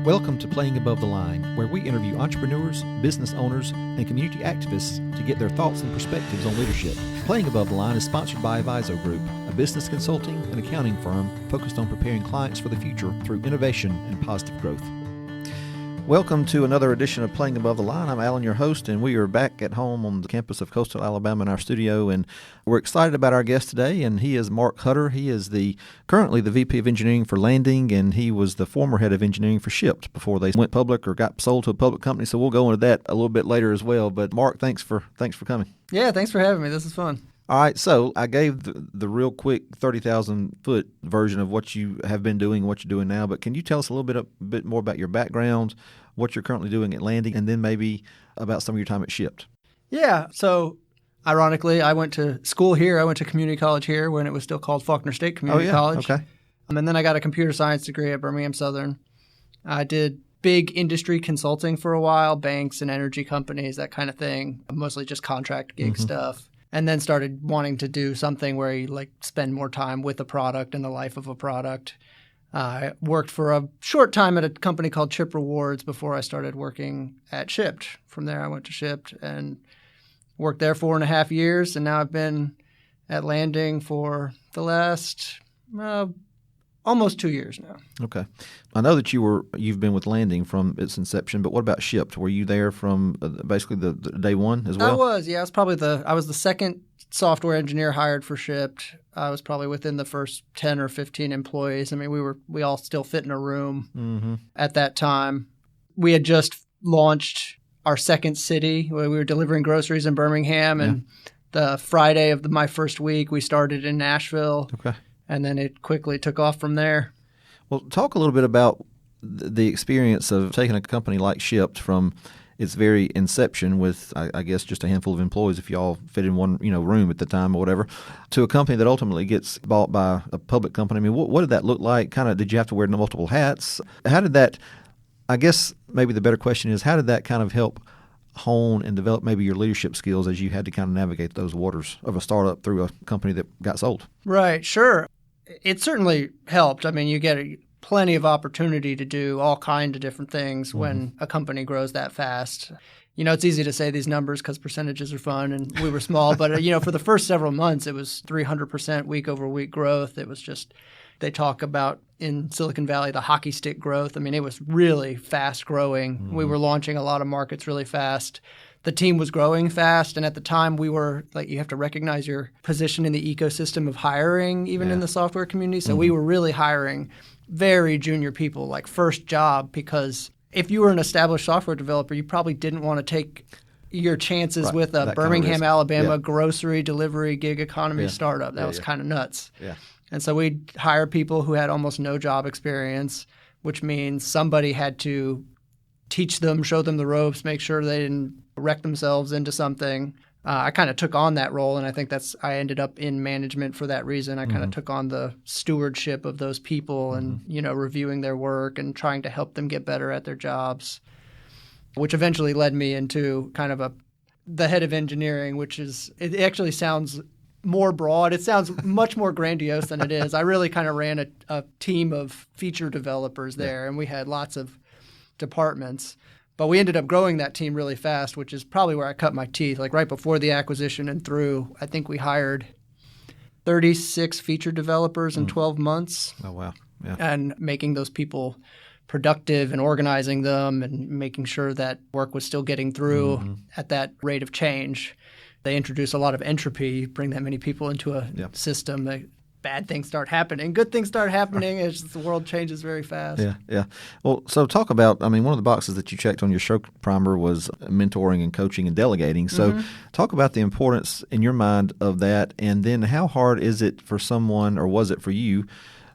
Welcome to Playing Above the Line, where we interview entrepreneurs, business owners, and community activists to get their thoughts and perspectives on leadership. Playing Above the Line is sponsored by Aviso Group, a business consulting and accounting firm focused on preparing clients for the future through innovation and positive growth. Welcome to another edition of Playing Above the Line. I'm Alan, your host, and we are back at home on the campus of Coastal Alabama in our studio, and we're excited about our guest today, and he is Mark Hutter. He is currently the VP of Engineering for Landing, and he was the former head of engineering for Shipt before they went public or got sold to a public company, so we'll go into that a little bit later as well. But Mark, thanks for coming. Yeah, thanks for having me. This is fun. All right, so I gave the real quick 30,000-foot version of what you have been doing, what you're doing now, but can you tell us a little bit more about your background, what you're currently doing at Landing, and then maybe about some of your time at Shipt? Yeah, so ironically, I went to school here. I went to community college here when it was still called Faulkner State Community College. Okay. And then I got a computer science degree at Birmingham Southern. I did big industry consulting for a while, banks and energy companies, that kind of thing, mostly just contract gig stuff. And then started wanting to do something where you spend more time with a product and the life of a product. I worked for a short time at a company called Chip Rewards before I started working at Shipt. From there, I went to Shipt and worked there 4.5 years. And now I've been at Landing for the last almost 2 years now. Okay. I know that you've been with Landing from its inception, but what about Shipt? Were you there from basically the day one as well? I was, yeah. I was the second software engineer hired for Shipt. I was probably within the first 10 or 15 employees. I mean, we all still fit in a room at that time. We had just launched our second city where we were delivering groceries in Birmingham, and the Friday of my first week, we started in Nashville. Okay. And then it quickly took off from there. Well, talk a little bit about the experience of taking a company like Shipt from its very inception with, I guess, just a handful of employees, if you all fit in one room at the time or whatever, to a company that ultimately gets bought by a public company. I mean, what did that look like? Did you have to wear multiple hats? How did that, I guess maybe the better question is, how did that kind of help hone and develop maybe your leadership skills as you had to kind of navigate those waters of a startup through a company that got sold? Right, sure. It certainly helped. I mean, you get plenty of opportunity to do all kinds of different things when a company grows that fast. It's easy to say these numbers because percentages are fun and we were small, but for the first several months, it was 300% week over week growth. It was just, they talk about in Silicon Valley, the hockey stick growth. I mean, it was really fast growing. We were launching a lot of markets really fast. The team was growing fast, and at the time we were you have to recognize your position in the ecosystem of hiring, even in the software community. So we were really hiring very junior people, first job, because if you were an established software developer, you probably didn't want to take your chances with a Birmingham, Alabama grocery delivery gig economy startup. That was kind of nuts. Yeah. And so we'd hire people who had almost no job experience, which means somebody had to teach them, show them the ropes, make sure they didn't wreck themselves into something. I kind of took on that role, and I think I ended up in management for that reason. I kind of took on the stewardship of those people and, reviewing their work and trying to help them get better at their jobs, which eventually led me into kind of the head of engineering, it actually sounds more broad. It sounds much more grandiose than it is. I really kind of ran a team of feature developers there, and we had lots of departments. But we ended up growing that team really fast, which is probably where I cut my teeth. Right before the acquisition and through, I think we hired 36 feature developers in 12 months. Oh, wow. Yeah. And making those people productive and organizing them and making sure that work was still getting through at that rate of change. They introduce a lot of entropy. You bring that many people into a system, bad things start happening. Good things start happening as the world changes very fast. Yeah. Well, so talk about, one of the boxes that you checked on your show primer was mentoring and coaching and delegating. So talk about the importance in your mind of that, and then how hard is it for someone, or was it for you,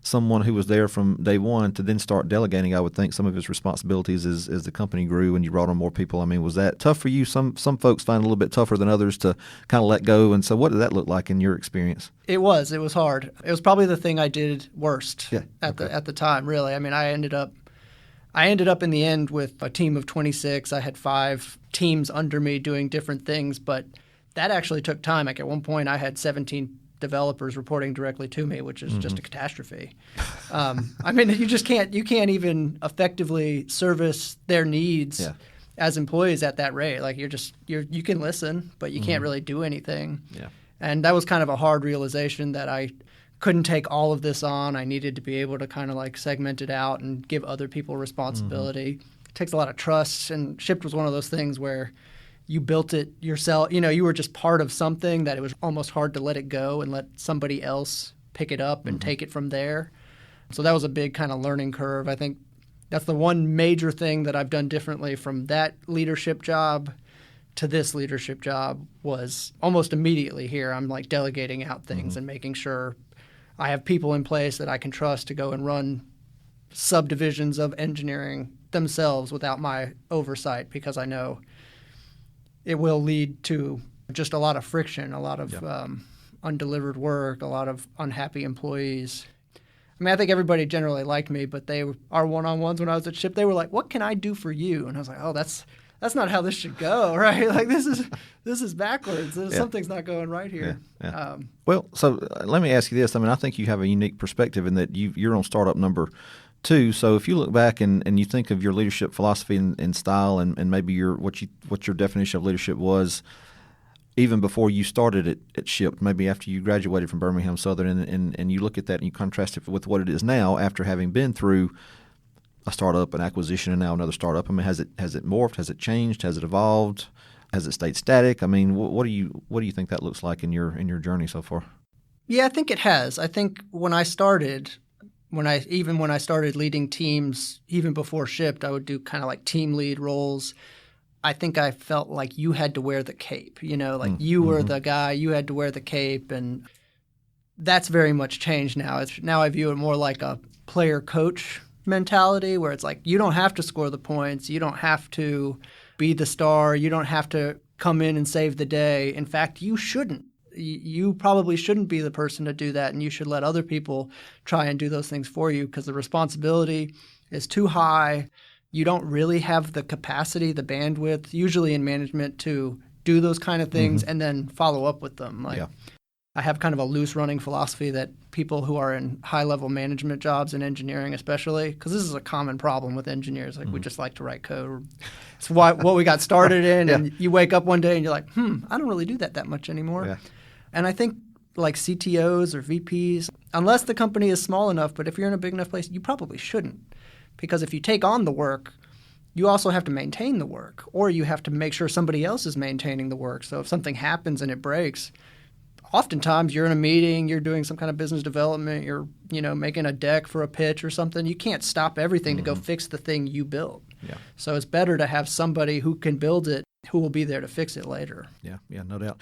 someone who was there from day one to then start delegating, I would think, some of his responsibilities as the company grew and you brought on more people. I mean, was that tough for you? Some folks find it a little bit tougher than others to kind of let go. And so what did that look like in your experience? It was hard. It was probably the thing I did worst at the time, really. I mean, I ended up in the end with a team of 26. I had 5 teams under me doing different things, but that actually took time. At one point, I had 17 developers reporting directly to me, which is just a catastrophe. I mean, you can't even effectively service their needs as employees at that rate. Like you can listen, but you can't really do anything. Yeah. And that was kind of a hard realization that I couldn't take all of this on. I needed to be able to kind of like segment it out and give other people responsibility. It takes a lot of trust, and Shipt was one of those things where you built it yourself. You know, you were just part of something that it was almost hard to let it go and let somebody else pick it up and take it from there. So that was a big kind of learning curve. I think that's the one major thing that I've done differently from that leadership job to this leadership job was almost immediately here. I'm like delegating out things and making sure I have people in place that I can trust to go and run subdivisions of engineering themselves without my oversight, because I know it will lead to just a lot of friction, a lot of undelivered work, a lot of unhappy employees. I mean, I think everybody generally liked me, but our one-on-ones when I was at Shipt, they were like, "What can I do for you?" And I was like, "Oh, that's not how this should go, right? Like this is backwards. Something's not going right here." Yeah. Well, so let me ask you this. I mean, I think you have a unique perspective in that you're on startup number 2. So if you look back and you think of your leadership philosophy and style and maybe what your definition of leadership was even before you started at Shipt, maybe after you graduated from Birmingham Southern, and you look at that and you contrast it with what it is now after having been through a startup, an acquisition, and now another startup. I mean, has it morphed? Has it changed? Has it evolved? Has it stayed static? I mean, what do you think that looks like in your journey so far? Yeah, I think it has. I think when I started leading teams, even before Shipt, I would do kind of like team lead roles. I think I felt like you had to wear the cape, like you were the guy, you had to wear the cape, and that's very much changed now. Now I view it more like a player-coach mentality where it's like you don't have to score the points, you don't have to be the star, you don't have to come in and save the day. In fact, you shouldn't. You probably shouldn't be the person to do that, and you should let other people try and do those things for you because the responsibility is too high. You don't really have the capacity, the bandwidth, usually in management, to do those kind of things and then follow up with them. I have kind of a loose running philosophy that people who are in high-level management jobs in engineering especially, because this is a common problem with engineers, we just like to write code. It's what we got started in, and you wake up one day and you're like, I don't really do that much anymore. Yeah. And I think like CTOs or VPs, unless the company is small enough, but if you're in a big enough place, you probably shouldn't. Because if you take on the work, you also have to maintain the work, or you have to make sure somebody else is maintaining the work. So if something happens and it breaks, oftentimes you're in a meeting, you're doing some kind of business development, you're making a deck for a pitch or something. You can't stop everything to go fix the thing you built. Yeah. So it's better to have somebody who can build it, who will be there to fix it later. Yeah, no doubt.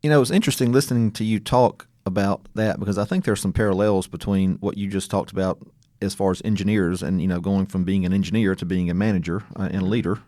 It was interesting listening to you talk about that, because I think there's some parallels between what you just talked about as far as engineers and, going from being an engineer to being a manager and a leader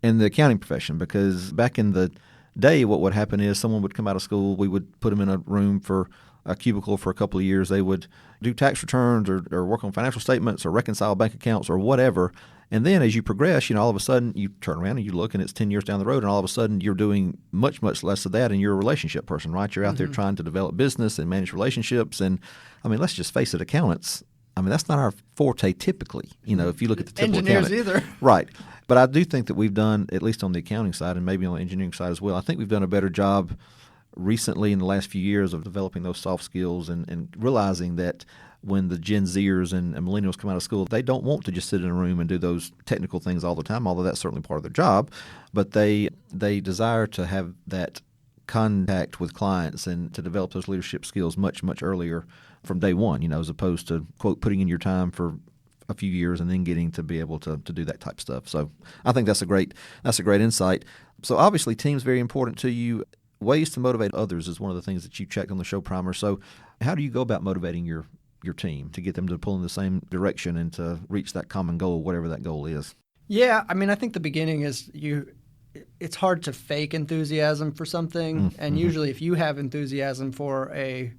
in the accounting profession. Because back in the day, what would happen is someone would come out of school, we would put them in a room for a cubicle for a couple of years. They would do tax returns or work on financial statements or reconcile bank accounts or whatever. And then as you progress, all of a sudden you turn around and you look and it's 10 years down the road, and all of a sudden you're doing much, much less of that, and you're a relationship person, right? You're out there trying to develop business and manage relationships. And I mean, let's just face it, accountants, that's not our forte typically, if you look at the typical engineers accountant. Either. Right. But I do think that we've done, at least on the accounting side and maybe on the engineering side as well, I think we've done a better job recently in the last few years of developing those soft skills and realizing that when the Gen Zers and millennials come out of school, they don't want to just sit in a room and do those technical things all the time, although that's certainly part of their job. But they desire to have that contact with clients and to develop those leadership skills much, much earlier from day one, as opposed to, quote, putting in your time for a few years and then getting to be able to do that type of stuff. So I think that's a great insight. So obviously team's very important to you. Ways to motivate others is one of the things that you checked on the show primer. So how do you go about motivating your team to get them to pull in the same direction and to reach that common goal, whatever that goal is? Yeah, I think the beginning is it's hard to fake enthusiasm for something. And usually if you have enthusiasm for a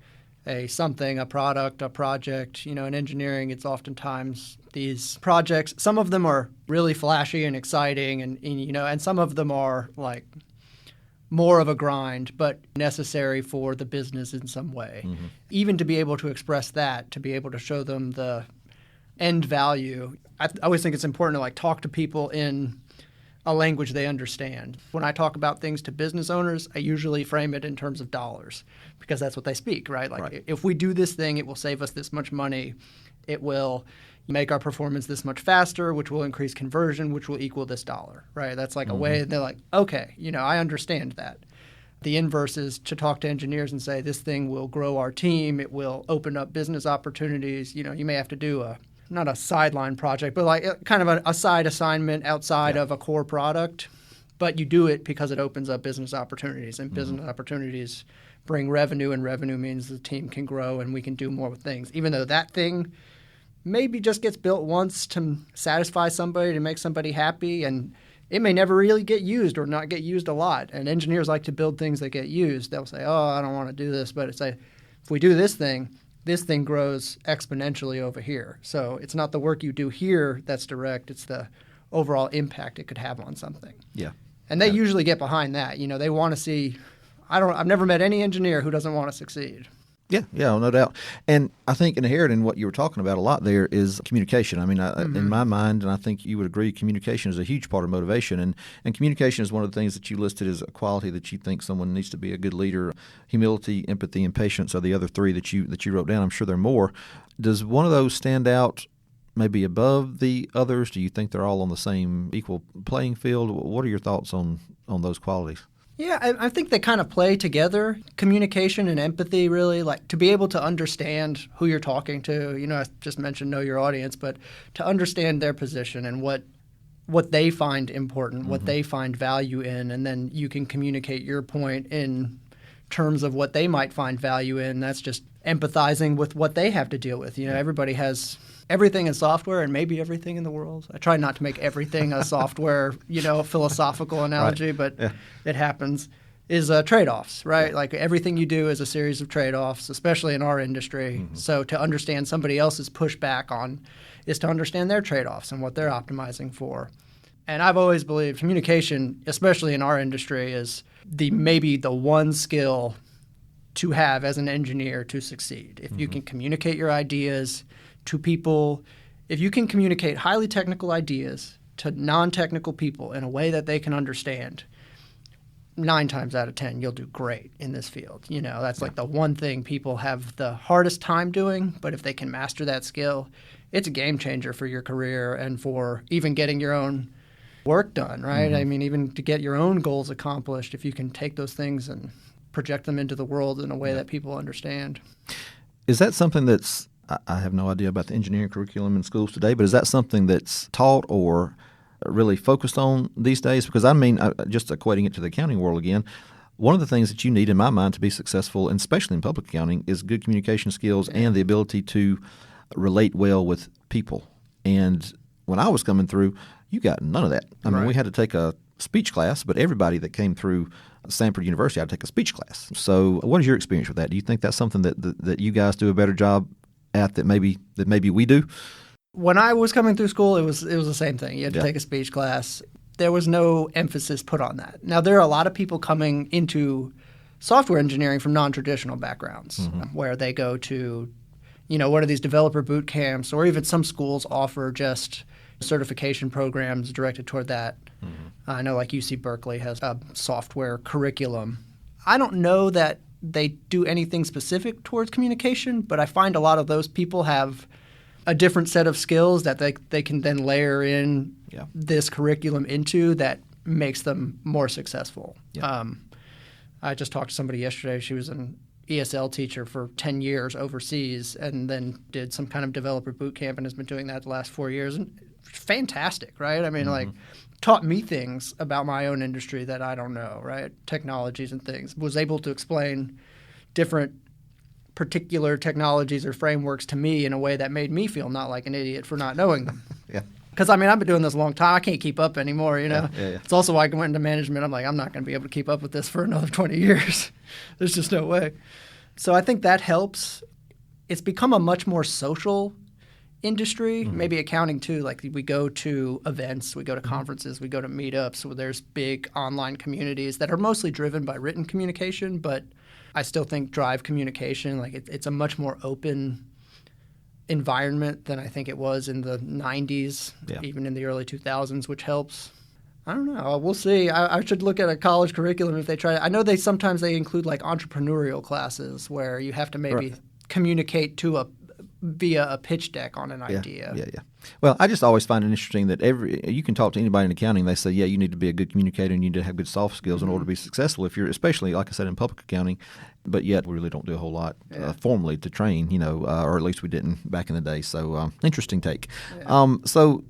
something, a product, a project, in engineering, it's oftentimes these projects, some of them are really flashy and exciting and some of them are like more of a grind, but necessary for the business in some way. Even to be able to express that, to be able to show them the end value. I always think it's important to like talk to people in a language they understand. When I talk about things to business owners, I usually frame it in terms of dollars because that's what they speak, right? Like if we do this thing, it will save us this much money. It will make our performance this much faster, which will increase conversion, which will equal this dollar, right? That's like a way they're like, okay, I understand that. The inverse is to talk to engineers and say, this thing will grow our team. It will open up business opportunities. You may have to do not a sideline project, but like kind of a side assignment outside of a core product. But you do it because it opens up business opportunities, and business opportunities bring revenue, and revenue means the team can grow and we can do more with things. Even though that thing maybe just gets built once to satisfy somebody, to make somebody happy, and it may never really get used or not get used a lot. And engineers like to build things that get used. They'll say, oh, I don't want to do this, but it's like, if we do this thing grows exponentially over here. So it's not the work you do here that's direct, it's the overall impact it could have on something. Yeah. And they usually get behind that. They want to see I've never met any engineer who doesn't want to succeed. Yeah, no doubt. And I think inherent in what you were talking about a lot there is communication. I mean, in my mind, and I think you would agree, communication is a huge part of motivation. And communication is one of the things that you listed as a quality that you think someone needs to be a good leader. Humility, empathy, and patience are the other three that you wrote down. I'm sure there are more. Does one of those stand out maybe above the others? Do you think they're all on the same equal playing field? What are your thoughts on those qualities? Yeah, I think they kind of play together. Communication and empathy, really, like to be able to understand who you're talking to. I just mentioned know your audience, but to understand their position and what they find important, what they find value in, and then you can communicate your point in terms of what they might find value in. That's just empathizing with what they have to deal with. Everybody has everything in software and maybe everything in the world. I try not to make everything a software, philosophical analogy, but it happens, is trade-offs, right? Yeah. Like everything you do is a series of trade-offs, especially in our industry. So to understand somebody else's pushback on is to understand their trade-offs and what they're optimizing for. And I've always believed communication, especially in our industry, is maybe the one skill to have as an engineer to succeed. If you can communicate your ideas to people, if you can communicate highly technical ideas to non-technical people in a way that they can understand, 9 times out of 10, you'll do great in this field. That's like the one thing people have the hardest time doing, but if they can master that skill, it's a game changer for your career and for even getting your own work done, right? I mean, even to get your own goals accomplished, if you can take those things and project them into the world in a way that people understand. Is that something that's, I have no idea about the engineering curriculum in schools today, but is that something that's taught or really focused on these days? Because just equating it to the accounting world again, one of the things that you need in my mind to be successful, and especially in public accounting, is good communication skills and the ability to relate well with people. And when I was coming through, you got none of that. I mean, we had to take a speech class, but everybody that came through Stanford University had to take a speech class. So what is your experience with that? Do you think that's something that you guys do a better job at that maybe we do? When I was coming through school, it was the same thing. You had to take a speech class. There was no emphasis put on that. Now, there are a lot of people coming into software engineering from non-traditional backgrounds where they go to, one of these developer boot camps, or even some schools offer just certification programs directed toward that. I know like UC Berkeley has a software curriculum. I don't know that they do anything specific towards communication, but I find a lot of those people have a different set of skills that they can then layer in this curriculum into that makes them more successful. I just talked to somebody yesterday. She was an ESL teacher for 10 years overseas and then did some kind of developer boot camp and has been doing that the last 4 years. And fantastic, right? I mean, like taught me things about my own industry that I don't know, right? Technologies and things. Was able to explain different particular technologies or frameworks to me in a way that made me feel not like an idiot for not knowing them. Because, I've been doing this a long time. I can't keep up anymore, It's also why I went into management. I'm like, I'm not going to be able to keep up with this for another 20 years. There's just no way. So I think that helps. It's become a much more social industry, maybe accounting too. Like we go to events, we go to conferences, we go to meetups where there's big online communities that are mostly driven by written communication, but I still think drive communication. Like it's a much more open environment than I think it was in the 90s, even in the early 2000s, which helps. I don't know. We'll see. I should look at a college curriculum if they try. I know sometimes they include like entrepreneurial classes where you have to maybe communicate to via a pitch deck on an idea. Yeah. Well, I just always find it interesting that you can talk to anybody in accounting. They say, you need to be a good communicator and you need to have good soft skills in order to be successful. If you're, especially like I said, in public accounting, but yet we really don't do a whole lot formally to train, or at least we didn't back in the day. So interesting take. Yeah. So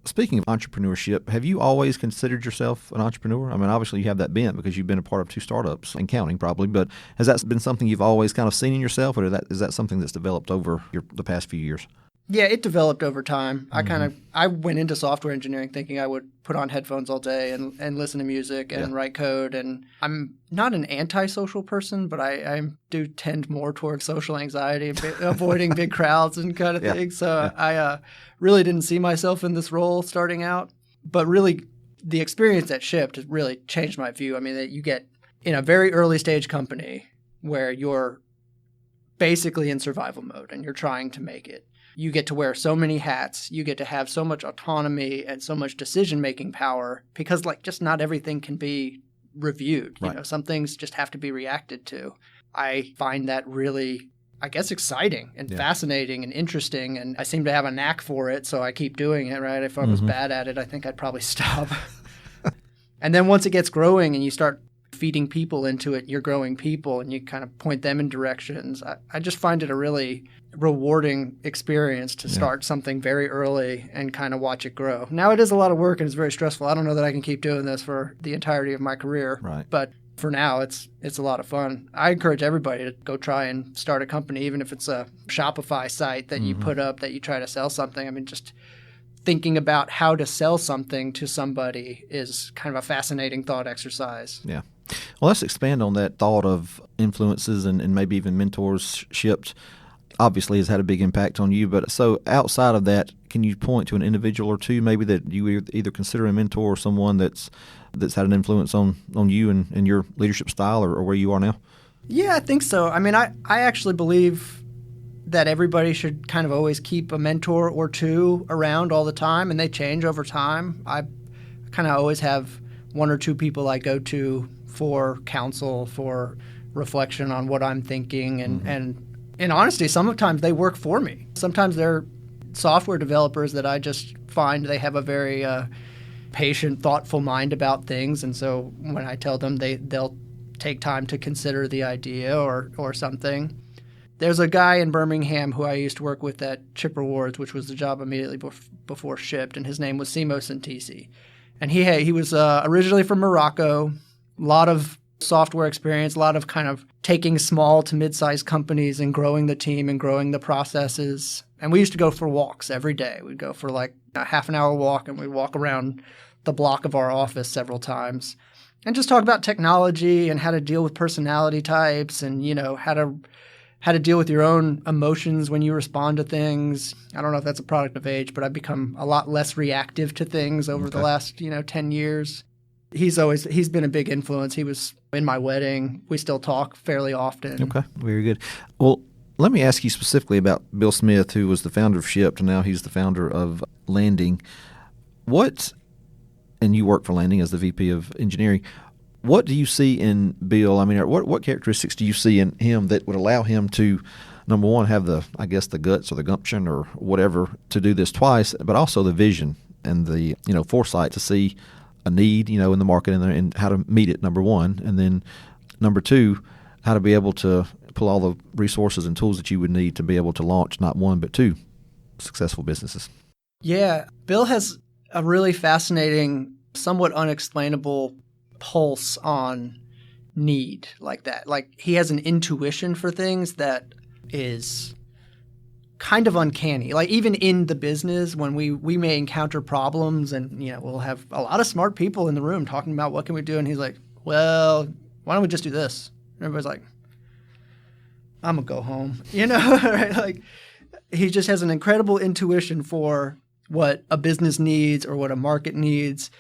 speaking of entrepreneurship, have you always considered yourself an entrepreneur? I mean, obviously you have that bent because you've been a part of 2 startups in counting probably, but has that been something you've always kind of seen in yourself, or is that something that's developed over the past few years? Yeah, it developed over time. I went into software engineering thinking I would put on headphones all day and listen to music and write code. And I'm not an antisocial person, but I do tend more towards social anxiety, avoiding big crowds and kind of things. So I really didn't see myself in this role starting out. But really, the experience at Shipt has really changed my view. I mean, that you get in a very early stage company where you're basically in survival mode and you're trying to make it. You get to wear so many hats. You get to have so much autonomy and so much decision-making power because, just not everything can be reviewed. Right. Some things just have to be reacted to. I find that really, I guess, exciting and fascinating and interesting, and I seem to have a knack for it, so I keep doing it, right? If I was bad at it, I think I'd probably stop. And then once it gets growing and you start feeding people into it, you're growing people and you kind of point them in directions. I just find it a really rewarding experience to start something very early and kind of watch it grow. Now it is a lot of work and it's very stressful. I don't know that I can keep doing this for the entirety of my career, but for now it's a lot of fun. I encourage everybody to go try and start a company, even if it's a Shopify site that you put up that you try to sell something. I mean, just thinking about how to sell something to somebody is kind of a fascinating thought exercise. Yeah. Well, let's expand on that thought of influences and maybe even mentors. Shipt obviously has had a big impact on you, but so outside of that, can you point to an individual or two maybe that you either consider a mentor or someone that's had an influence on you and your leadership style or where you are now? Yeah, I think so. I mean, I actually believe that everybody should kind of always keep a mentor or two around all the time, and they change over time. I kind of always have 1 or 2 people I go to for counsel, for reflection on what I'm thinking. And in honesty, sometimes they work for me. Sometimes they're software developers that I just find they have a very patient, thoughtful mind about things. And so when I tell them, they'll take time to consider the idea or something. There's a guy in Birmingham who I used to work with at Chip Rewards, which was the job immediately before Shipt, and his name was Simo Sintisi. And he was originally from Morocco. A lot of software experience, a lot of kind of taking small to mid-sized companies and growing the team and growing the processes. And we used to go for walks every day. We'd go for like a half an hour walk, and we'd walk around the block of our office several times and just talk about technology and how to deal with personality types and, how to deal with your own emotions when you respond to things. I don't know if that's a product of age, but I've become a lot less reactive to things over the last, 10 years. He's been a big influence. He was in my wedding. We still talk fairly often. Okay, very good. Well, let me ask you specifically about Bill Smith, who was the founder of Shipt, and now he's the founder of Landing. And you work for Landing as the VP of Engineering. What do you see in Bill? I mean, what characteristics do you see in him that would allow him to, number one, have the guts or the gumption or whatever to do this twice, but also the vision and the, foresight to see a need, in the market and how to meet it, number one. And then number two, how to be able to pull all the resources and tools that you would need to be able to launch not one, but 2 successful businesses. Yeah. Bill has a really fascinating, somewhat unexplainable pulse on need like that. Like he has an intuition for things that is kind of uncanny. Like even in the business, when we may encounter problems and, we'll have a lot of smart people in the room talking about what can we do. And he's like, well, why don't we just do this? And everybody's like, I'm going to go home, right? Like he just has an incredible intuition for what a business needs or what a market needs.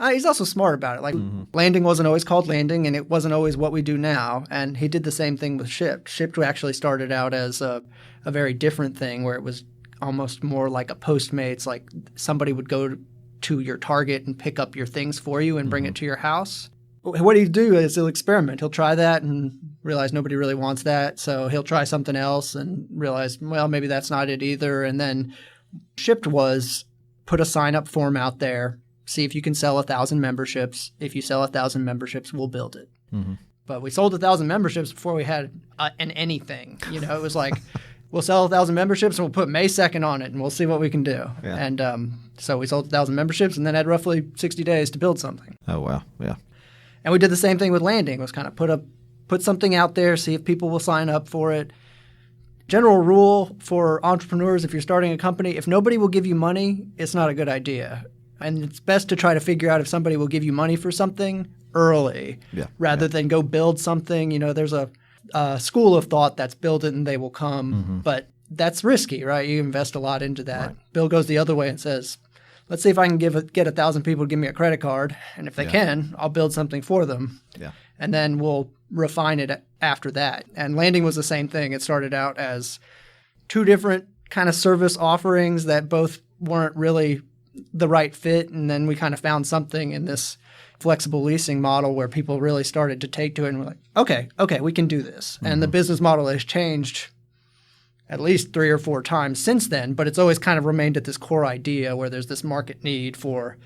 He's also smart about it. Like Landing wasn't always called Landing, and it wasn't always what we do now. And he did the same thing with Shipt. Shipt actually started out as a very different thing where it was almost more like a Postmates, like somebody would go to your Target and pick up your things for you and bring it to your house. What he'd do is he'll experiment. He'll try that and realize nobody really wants that. So he'll try something else and realize, well, maybe that's not it either. And then Shipt was put a sign-up form out there, see if you can sell 1,000 memberships. If you sell 1,000 memberships, we'll build it. But we sold 1,000 memberships before we had an anything. You know, it was like, we'll sell 1,000 memberships and we'll put May 2nd on it and we'll see what we can do. Yeah. And so we sold 1,000 memberships and then had roughly 60 days to build something. Oh, wow. Yeah. And we did the same thing with Landing. It was kind of put something out there, see if people will sign up for it. General rule for entrepreneurs, if you're starting a company, if nobody will give you money, it's not a good idea. And it's best to try to figure out if somebody will give you money for something early rather than go build something. You know, there's a school of thought that's build it and they will come. But that's risky, right? You invest a lot into that. Right. Bill goes the other way and says, let's see if I can get 1,000 people to give me a credit card. And if they can, I'll build something for them. Yeah. And then we'll refine it after that. And Landing was the same thing. It started out as two different kind of service offerings that both weren't really the right fit. And then we kind of found something in this flexible leasing model where people really started to take to it and were like, okay, we can do this. And the business model has changed at least 3 or 4 times since then, but it's always kind of remained at this core idea where there's this market need for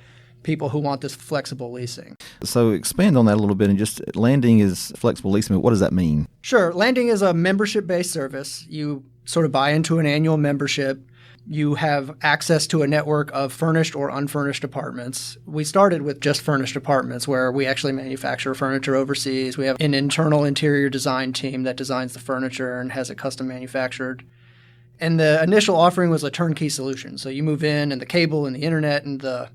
people who want this flexible leasing. So expand on that a little bit and just Landing is flexible leasing. What does that mean? Sure. Landing is a membership-based service. You sort of buy into an annual membership. You have access to a network of furnished or unfurnished apartments. We started with just furnished apartments where we actually manufacture furniture overseas. We have an internal interior design team that designs the furniture and has it custom manufactured. And the initial offering was a turnkey solution. So you move in and the cable and the internet and the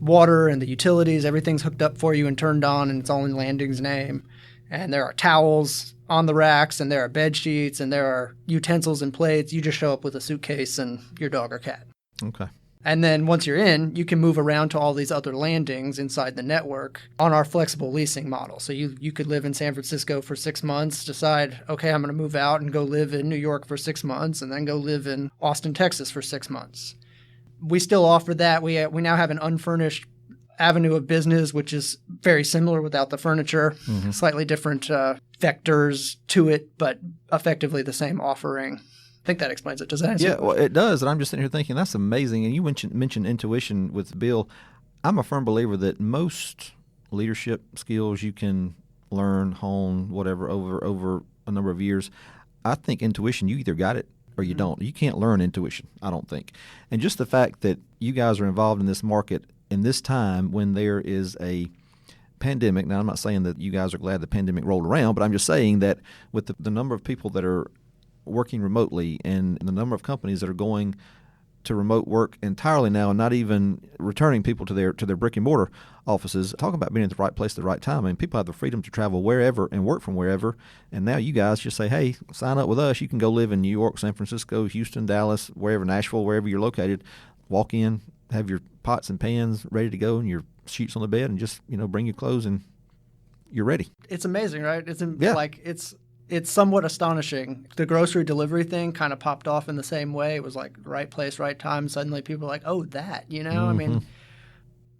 water and the utilities, everything's hooked up for you and turned on, and it's all in Landing's name. And there are towels on the racks, and there are bed sheets, and there are utensils and plates. You just show up with a suitcase and your dog or cat. Okay. And then once you're in, you can move around to all these other landings inside the network on our flexible leasing model. So you could live in San Francisco for 6 months, decide, okay, I'm going to move out and go live in New York for 6 months, and then go live in Austin, Texas for 6 months. We still offer that. We now have an unfurnished avenue of business, which is very similar without the furniture, slightly different vectors to it, but effectively the same offering. I think that explains it. Does that answer? Yeah, well, it does. And I'm just sitting here thinking that's amazing. And you mentioned intuition with Bill. I'm a firm believer that most leadership skills you can learn, hone, whatever, over a number of years. I think intuition, you either got it or you don't. You can't learn intuition, I don't think. And just the fact that you guys are involved in this market in this time when there is a pandemic. Now, I'm not saying that you guys are glad the pandemic rolled around, but I'm just saying that with the number of people that are working remotely and the number of companies that are going to remote work entirely now and not even returning people to their brick and mortar offices, talking about being at the right place at the right time. I mean, people have the freedom to travel wherever and work from wherever. And now you guys just say, hey, sign up with us. You can go live in New York, San Francisco, Houston, Dallas, wherever, Nashville, wherever you're located. Walk in, have your pots and pans ready to go and your sheets on the bed and just, bring your clothes and you're ready. It's amazing, right? It's somewhat astonishing. The grocery delivery thing kind of popped off in the same way. It was like right place, right time. Suddenly people are like, oh, that, I mean,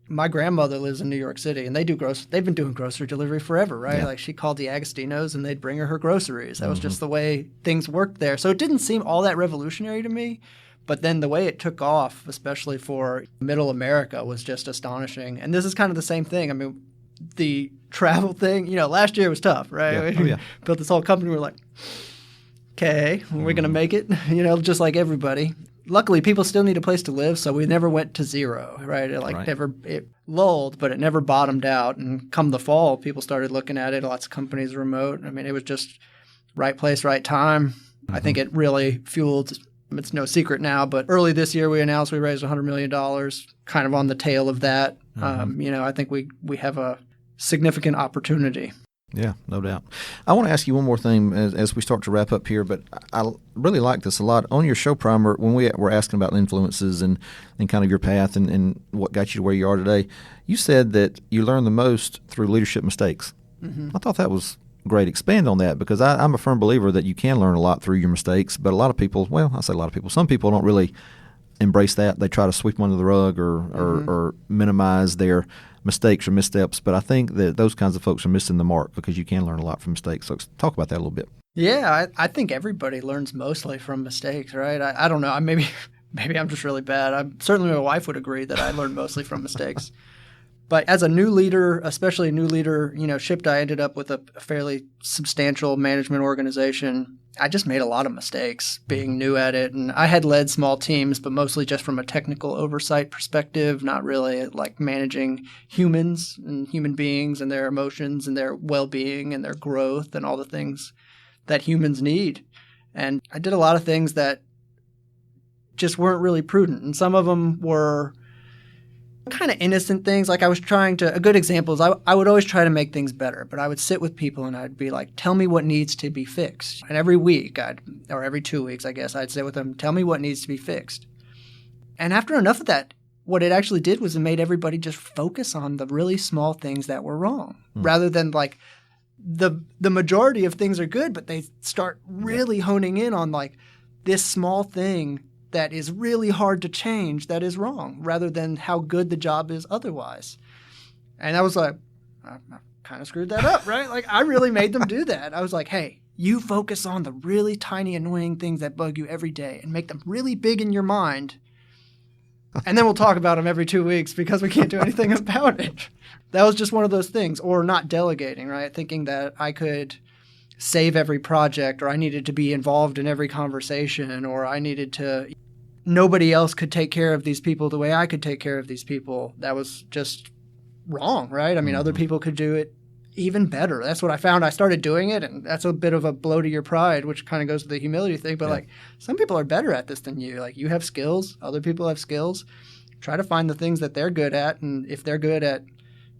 my grandmother lives in New York City and they've been doing grocery delivery forever, right? Yeah. Like she called the Agostino's and they'd bring her groceries. That was just the way things worked there. So it didn't seem all that revolutionary to me. But then the way it took off, especially for middle America, was just astonishing. And this is kind of the same thing. I mean, the travel thing, last year was tough, right? Yeah. Built this whole company. We're like, okay, we're going to make it, just like everybody. Luckily, people still need a place to live, so we never went to zero, right? It lulled, but it never bottomed out. And come the fall, people started looking at it. Lots of companies remote. I mean, it was just right place, right time. I think it really fueled. It's no secret now, but early this year we announced we raised $100 million, kind of on the tail of that. I think we have a significant opportunity. Yeah, no doubt. I want to ask you one more thing as we start to wrap up here, but I really like this a lot. On your show primer, when we were asking about influences and kind of your path and what got you to where you are today, you said that you learn the most through leadership mistakes. Mm-hmm. I thought that was great. Expand on that, because I'm a firm believer that you can learn a lot through your mistakes, but a lot of people, well, I say a lot of people, some people don't really embrace that. They try to sweep them under the rug or minimize their mistakes or missteps, but I think that those kinds of folks are missing the mark, because you can learn a lot from mistakes. So talk about that a little bit. Yeah, I think everybody learns mostly from mistakes, right? I don't know. Maybe I'm just really bad. Certainly my wife would agree that I learn mostly from mistakes. But as a new leader, especially a new leader, Shipt, I ended up with a fairly substantial management organization. I just made a lot of mistakes being new at it. And I had led small teams, but mostly just from a technical oversight perspective, not really like managing humans and human beings and their emotions and their well-being and their growth and all the things that humans need. And I did a lot of things that just weren't really prudent. And some of them were kind of innocent things. Like a good example is I would always try to make things better, but I would sit with people and I'd be like, tell me what needs to be fixed. And every week or every 2 weeks, I guess, I'd sit with them, tell me what needs to be fixed. And after enough of that, what it actually did was it made everybody just focus on the really small things that were wrong, rather than like the majority of things are good, but they start really honing in on like this small thing that is really hard to change that is wrong, rather than how good the job is otherwise. And I was like, I kind of screwed that up, right? Like I really made them do that. I was like, hey, you focus on the really tiny annoying things that bug you every day and make them really big in your mind. And then we'll talk about them every 2 weeks because we can't do anything about it. That was just one of those things. Or not delegating, right? Thinking that I could save every project, or I needed to be involved in every conversation, or nobody else could take care of these people the way I could take care of these people. That was just wrong, right? I mean, other people could do it even better. That's what I found. I started doing it, and that's a bit of a blow to your pride, which kind of goes to the humility thing. But like, some people are better at this than you. Like, you have skills, other people have skills. Try to find the things that they're good at, and if they're good at,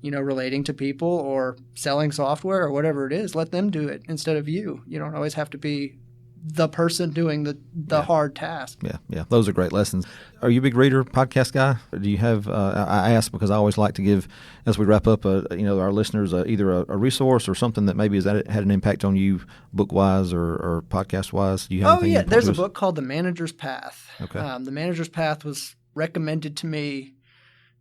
relating to people or selling software or whatever it is, let them do it instead of you. You don't always have to be the person doing the hard task. Yeah. Those are great lessons. Are you a big reader, podcast guy? Do you have, I ask because I always like to give, as we wrap up, our listeners either a resource or something that maybe has had an impact on you book-wise or podcast-wise. Do you have anything? There's a book called The Manager's Path. Okay. The Manager's Path was recommended to me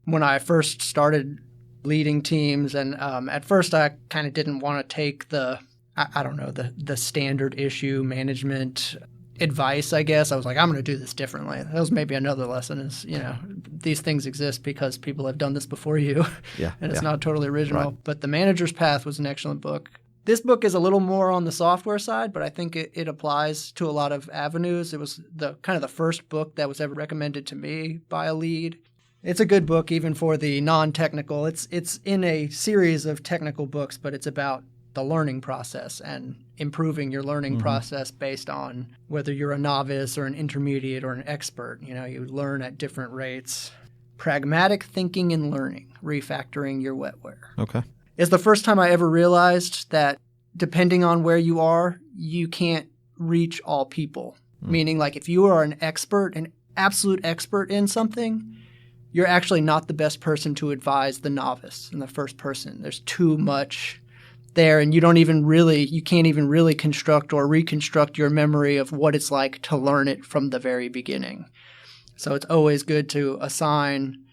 when I first started leading teams. And at first I kind of didn't want to take the standard issue management advice, I guess. I was like, I'm going to do this differently. That was maybe another lesson is, these things exist because people have done this before you. And it's not totally original. Right. But The Manager's Path was an excellent book. This book is a little more on the software side, but I think it applies to a lot of avenues. It was the first book that was ever recommended to me by a lead. It's a good book even for the non-technical. It's in a series of technical books, but it's about the learning process and improving your learning process based on whether you're a novice or an intermediate or an expert. You learn at different rates. Pragmatic Thinking and Learning, Refactoring Your Wetware. Okay. It's the first time I ever realized that depending on where you are, you can't reach all people. Meaning, like, if you are an absolute expert in something, you're actually not the best person to advise the novice and the first person. There's too much there, and you can't even really construct or reconstruct your memory of what it's like to learn it from the very beginning. So it's always good to assign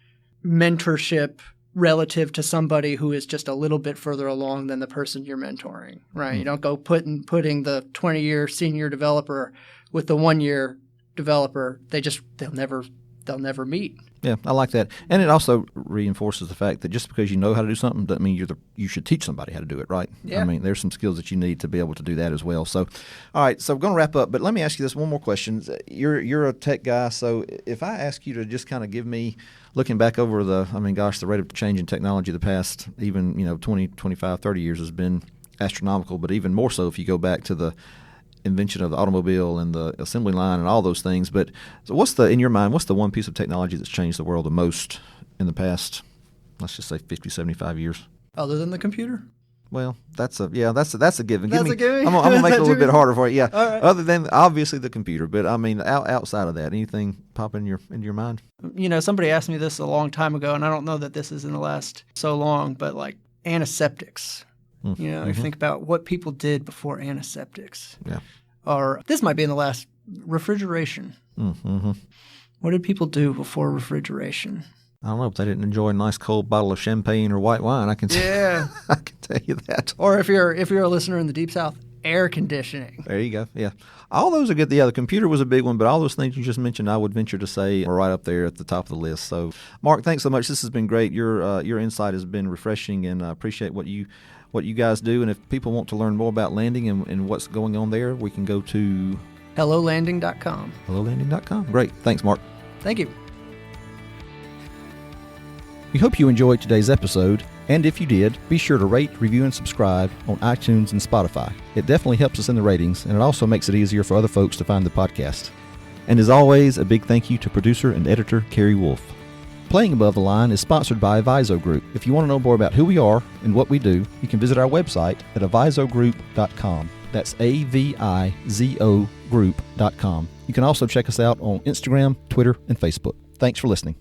mentorship relative to somebody who is just a little bit further along than the person you're mentoring, right? You don't go putting the 20-year senior developer with the 1-year developer. They'll never meet. Yeah, I like that. And it also reinforces the fact that just because you know how to do something doesn't mean you should teach somebody how to do it, right? Yeah. I mean, there's some skills that you need to be able to do that as well. So, all right, so we're going to wrap up, but let me ask you this one more question. You're a tech guy, so if I ask you to just kind of give me, looking back over the rate of change in technology the past even, 20, 25, 30 years has been astronomical, but even more so if you go back to the invention of the automobile and the assembly line and all those things. But so in your mind, what's the one piece of technology that's changed the world the most in the past, let's just say 50, 75 years? Other than the computer? Well, that's a given. That's a given? I'm gonna make it a little bit harder for you. Yeah. All right. Other than obviously the computer, but I mean outside of that, anything pop in your mind? Somebody asked me this a long time ago, and I don't know that this is in the last so long, but like antiseptics. You think about what people did before antiseptics. Yeah. Or this might be in the last refrigeration. Mm-hmm. What did people do before refrigeration? I don't know if they didn't enjoy a nice cold bottle of champagne or white wine. I can I can tell you that. Or if you're a listener in the Deep South, air conditioning. There you go. Yeah, all those are good. Yeah, the computer was a big one, but all those things you just mentioned, I would venture to say, are right up there at the top of the list. So, Mark, thanks so much. This has been great. Your insight has been refreshing, and I appreciate what you guys do. And if people want to learn more about landing and what's going on there, we can go to HelloLanding.com. HelloLanding.com. Great. Thanks, Mark. Thank you. We hope you enjoyed today's episode, and if you did, be sure to rate, review, and subscribe on iTunes and Spotify. It definitely helps us in the ratings, and it also makes it easier for other folks to find the podcast. And as always, a big thank you to producer and editor Carrie Wolf. Playing Above the Line is sponsored by Aviso Group. If you want to know more about who we are and what we do, you can visit our website at avisogroup.com. That's AVIZO group.com. You can also check us out on Instagram, Twitter, and Facebook. Thanks for listening.